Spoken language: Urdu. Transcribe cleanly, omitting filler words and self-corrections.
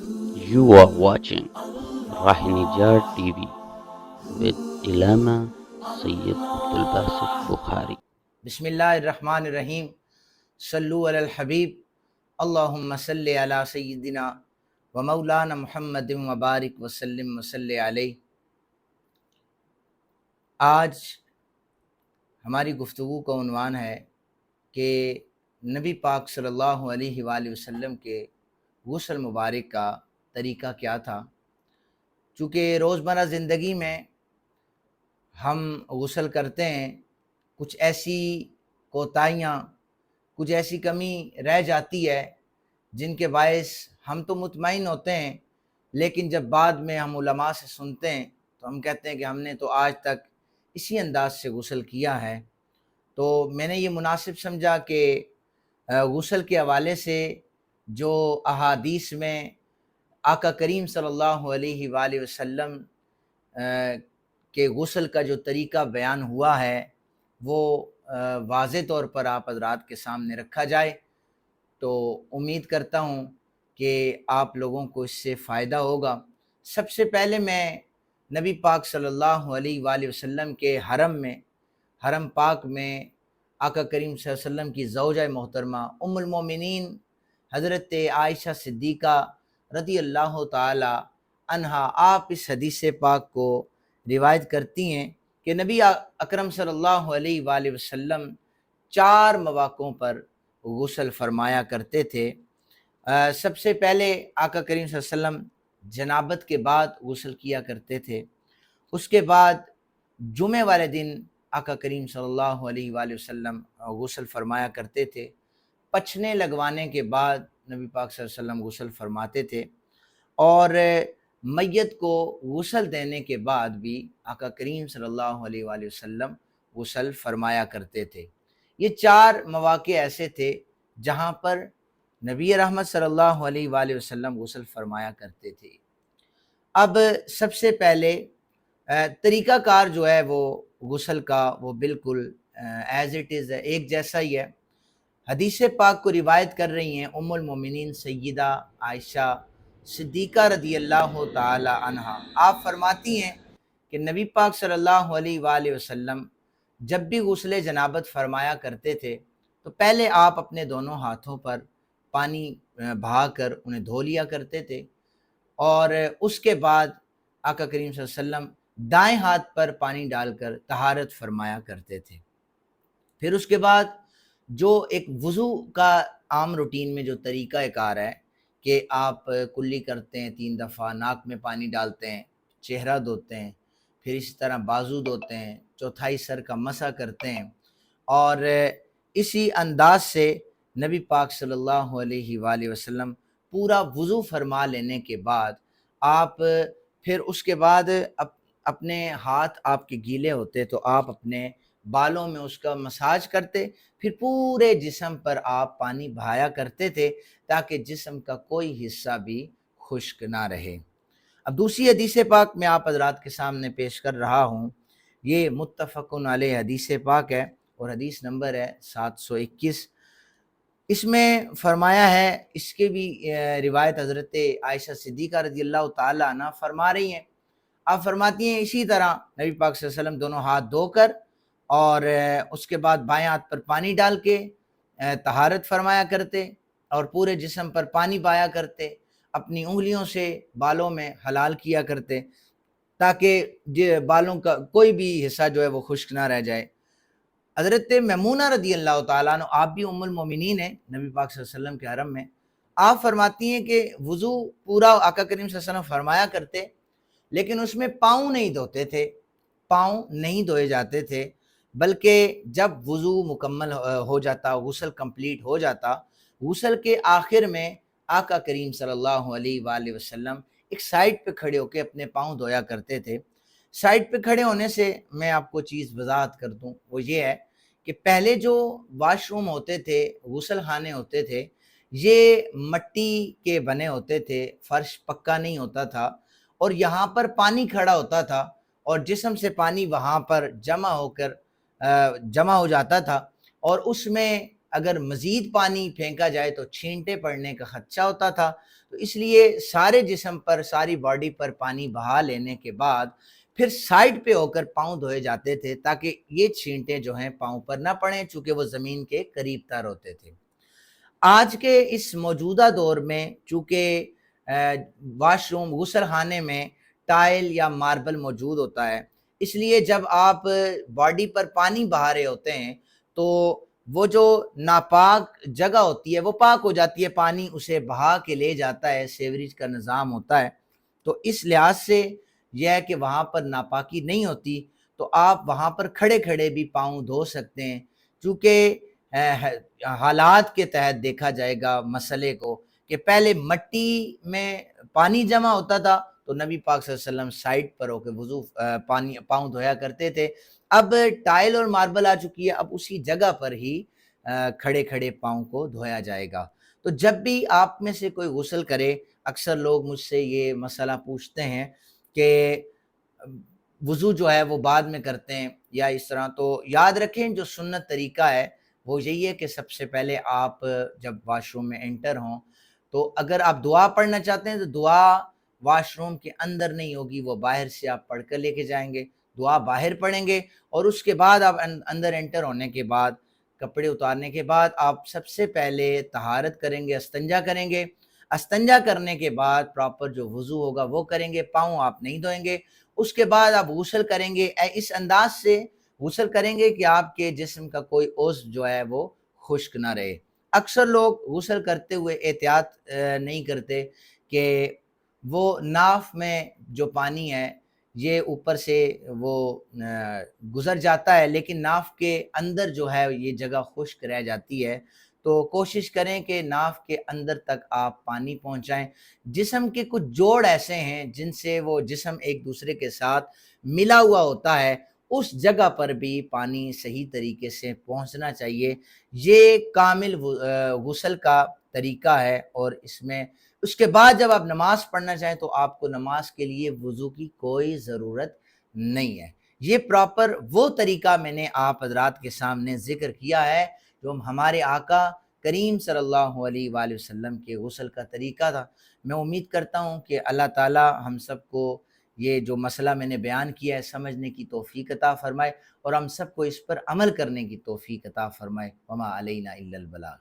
You are watching Rahinijar TV with Ilama Sayyid Abdul Basit Bukhari. بسم اللہ الرحمن الرحیم، صلو علی الحبیب، اللہم صلی علی سیدنا و مولانا محمد وبارک وسلم وصلی علیہ۔ آج ہماری گفتگو کا عنوان ہے کہ نبی پاک صلی اللہ علیہ وآلہ وسلم کے غسل مبارک کا طریقہ کیا تھا۔ چونکہ روزمرہ زندگی میں ہم غسل کرتے ہیں، کچھ ایسی کوتاہیاں، کچھ ایسی کمی رہ جاتی ہے جن کے باعث ہم تو مطمئن ہوتے ہیں، لیکن جب بعد میں ہم علماء سے سنتے ہیں تو ہم کہتے ہیں کہ ہم نے تو آج تک اسی انداز سے غسل کیا ہے۔ تو میں نے یہ مناسب سمجھا کہ غسل کے حوالے سے جو احادیث میں آقا کریم صلی اللہ علیہ وآلہ وسلم کہ غسل کا جو طریقہ بیان ہوا ہے وہ واضح طور پر آپ حضرات کے سامنے رکھا جائے، تو امید کرتا ہوں کہ آپ لوگوں کو اس سے فائدہ ہوگا۔ سب سے پہلے میں نبی پاک صلی اللہ علیہ وآلہ وسلم کے حرم پاک میں آقا کریم صلی اللہ علیہ وسلم کی زوجہ محترمہ ام المومنین حضرت عائشہ صدیقہ رضی اللہ تعالی عنہا، آپ اس حدیث پاک کو روایت کرتی ہیں کہ نبی اکرم صلی اللہ علیہ وآلہ وسلم 4 مواقعوں پر غسل فرمایا کرتے تھے۔ سب سے پہلے آقا کریم صلی اللہ علیہ وسلم جنابت کے بعد غسل کیا کرتے تھے، اس کے بعد جمعے والے دن آقا کریم صلی اللہ علیہ وآلہ وسلم غسل فرمایا کرتے تھے، پچھنے لگوانے کے بعد نبی پاک صلی اللہ علیہ وسلم غسل فرماتے تھے، اور میت کو غسل دینے کے بعد بھی آقا کریم صلی اللہ علیہ وآلہ وسلم غسل فرمایا کرتے تھے۔ یہ 4 مواقع ایسے تھے جہاں پر نبی رحمت صلی اللہ علیہ وآلہ وسلم غسل فرمایا کرتے تھے۔ اب سب سے پہلے طریقہ کار جو ہے وہ غسل کا وہ بالکل ایز اٹ از ایک جیسا ہی ہے۔ حدیث پاک کو روایت کر رہی ہیں ام المومنین سیدہ عائشہ صدیقہ رضی اللہ تعالی عنہا۔ آپ فرماتی ہیں کہ نبی پاک صلی اللہ علیہ وآلہ وسلم جب بھی غسل جنابت فرمایا کرتے تھے تو پہلے آپ اپنے دونوں ہاتھوں پر پانی بہا کر انہیں دھو لیا کرتے تھے، اور اس کے بعد آقا کریم صلی اللہ علیہ وسلم دائیں ہاتھ پر پانی ڈال کر طہارت فرمایا کرتے تھے۔ پھر اس کے بعد جو ایک وضو کا عام روٹین میں جو طریقہ کار ہے کہ آپ کلی کرتے ہیں 3 دفعہ، ناک میں پانی ڈالتے ہیں، چہرہ دھوتے ہیں، پھر اسی طرح بازو دھوتے ہیں، چوتھائی سر کا مسح کرتے ہیں، اور اسی انداز سے نبی پاک صلی اللہ علیہ وآلہ وسلم پورا وضو فرما لینے کے بعد آپ پھر اس کے بعد اپنے ہاتھ آپ کے گیلے ہوتے تو آپ اپنے بالوں میں اس کا مساج کرتے، پھر پورے جسم پر آپ پانی بہایا کرتے تھے تاکہ جسم کا کوئی حصہ بھی خشک نہ رہے۔ اب دوسری حدیث پاک میں آپ حضرات کے سامنے پیش کر رہا ہوں، یہ متفقن علیہ حدیث پاک ہے اور حدیث نمبر ہے 721۔ اس میں فرمایا ہے، اس کے بھی روایت حضرت عائشہ صدیقہ رضی اللہ تعالیٰ عنہ فرما رہی ہیں۔ آپ فرماتی ہیں اسی طرح نبی پاک صلی اللہ علیہ وسلم دونوں ہاتھ دھو کر اور اس کے بعد بائیں ہاتھ پر پانی ڈال کے طہارت فرمایا کرتے اور پورے جسم پر پانی بہایا کرتے، اپنی انگلیوں سے بالوں میں حلال کیا کرتے تاکہ بالوں کا کوئی بھی حصہ جو ہے وہ خشک نہ رہ جائے۔ حضرت میمونہ رضی اللہ تعالیٰ عنہ، آپ بھی ام المومنین ہیں نبی پاک صلی اللہ علیہ وسلم کے حرم میں، آپ فرماتی ہیں کہ وضو پورا آقا کریم صلی اللہ علیہ وسلم فرمایا کرتے، لیکن اس میں پاؤں نہیں دھوتے تھے، پاؤں نہیں دھوئے جاتے تھے، بلکہ جب وضو مکمل ہو جاتا، غسل کمپلیٹ ہو جاتا، غسل کے آخر میں آقا کریم صلی اللہ علیہ وآلہ وسلم ایک سائٹ پہ کھڑے ہو کے اپنے پاؤں دھویا کرتے تھے۔ سائٹ پہ کھڑے ہونے سے میں آپ کو چیز وضاحت کر دوں، وہ یہ ہے کہ پہلے جو واش روم ہوتے تھے، غسل خانے ہوتے تھے، یہ مٹی کے بنے ہوتے تھے، فرش پکا نہیں ہوتا تھا، اور یہاں پر پانی کھڑا ہوتا تھا اور جسم سے پانی وہاں پر جمع ہو جاتا تھا، اور اس میں اگر مزید پانی پھینکا جائے تو چھینٹے پڑنے کا خدشہ ہوتا تھا، تو اس لیے سارے جسم پر، ساری باڈی پر پانی بہا لینے کے بعد پھر سائڈ پہ ہو کر پاؤں دھوئے جاتے تھے تاکہ یہ چھینٹے جو ہیں پاؤں پر نہ پڑیں، چونکہ وہ زمین کے قریب تر ہوتے تھے۔ آج کے اس موجودہ دور میں چونکہ واش روم، غسل خانے میں ٹائل یا ماربل موجود ہوتا ہے، اس لیے جب آپ باڈی پر پانی بہا رہے ہوتے ہیں تو وہ جو ناپاک جگہ ہوتی ہے وہ پاک ہو جاتی ہے، پانی اسے بہا کے لے جاتا ہے، سیوریج کا نظام ہوتا ہے۔ تو اس لحاظ سے یہ ہے کہ وہاں پر ناپاکی نہیں ہوتی، تو آپ وہاں پر کھڑے کھڑے بھی پاؤں دھو سکتے ہیں، چونکہ حالات کے تحت دیکھا جائے گا مسئلے کو کہ پہلے مٹی میں پانی جمع ہوتا تھا تو نبی پاک صلی اللہ علیہ وسلم سائڈ پر ہو کے وضو پاؤں دھویا کرتے تھے۔ اب ٹائل اور ماربل آ چکی ہے، اب اسی جگہ پر ہی کھڑے کھڑے پاؤں کو دھویا جائے گا۔ تو جب بھی آپ میں سے کوئی غسل کرے، اکثر لوگ مجھ سے یہ مسئلہ پوچھتے ہیں کہ وضو جو ہے وہ بعد میں کرتے ہیں یا اس طرح، تو یاد رکھیں جو سنت طریقہ ہے وہ یہی ہے کہ سب سے پہلے آپ جب واش روم میں انٹر ہوں تو اگر آپ دعا پڑھنا چاہتے ہیں تو دعا واش روم کے اندر نہیں ہوگی، وہ باہر سے آپ پڑھ کر لے کے جائیں گے، دعا باہر پڑھیں گے، اور اس کے بعد آپ اندر انٹر ہونے کے بعد، کپڑے اتارنے کے بعد آپ سب سے پہلے طہارت کریں گے، استنجا کریں گے۔ استنجا کرنے کے بعد پراپر جو وضو ہوگا وہ کریں گے، پاؤں آپ نہیں دھوئیں گے۔ اس کے بعد آپ غسل کریں گے، اس انداز سے غسل کریں گے کہ آپ کے جسم کا کوئی عضو جو ہے وہ خشک نہ رہے۔ اکثر لوگ غسل کرتے ہوئے احتیاط نہیں کرتے کہ وہ ناف میں جو پانی ہے یہ اوپر سے وہ گزر جاتا ہے، لیکن ناف کے اندر جو ہے یہ جگہ خشک رہ جاتی ہے، تو کوشش کریں کہ ناف کے اندر تک آپ پانی پہنچائیں۔ جسم کے کچھ جوڑ ایسے ہیں جن سے وہ جسم ایک دوسرے کے ساتھ ملا ہوا ہوتا ہے، اس جگہ پر بھی پانی صحیح طریقے سے پہنچنا چاہیے۔ یہ کامل غسل کا طریقہ ہے، اور اس کے بعد جب آپ نماز پڑھنا چاہیں تو آپ کو نماز کے لیے وضو کی کوئی ضرورت نہیں ہے۔ یہ پراپر وہ طریقہ میں نے آپ حضرات کے سامنے ذکر کیا ہے جو ہمارے آقا کریم صلی اللہ علیہ وآلہ وسلم کے غسل کا طریقہ تھا۔ میں امید کرتا ہوں کہ اللہ تعالی ہم سب کو یہ جو مسئلہ میں نے بیان کیا ہے سمجھنے کی توفیق عطا فرمائے، اور ہم سب کو اس پر عمل کرنے کی توفیق عطا فرمائے۔ وما علینا الا البلاغ۔